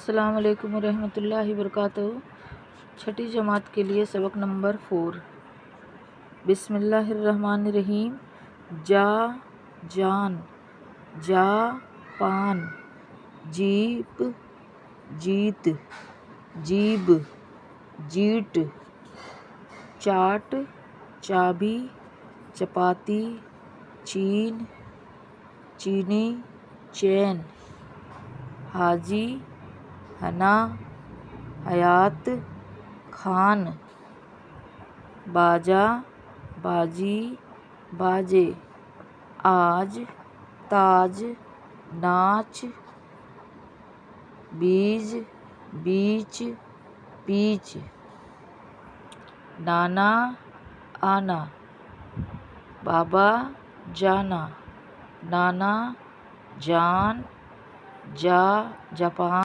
السلام علیکم ورحمۃ اللہ وبرکاتہ۔ چھٹی جماعت کے لیے سبق نمبر 4۔ بسم اللہ الرحمن الرحیم۔ جا جان، جا پان، جیپ جیت، جیب جیٹ، چاٹ چابی، چپاتی چین، چینی چین، حاجی حنا، حیات خان، باجا باجی باجے، آج تاج ناچ، بیج بیچ پیچ، نانا آنا، بابا جانا، نانا جان، جا جاپان۔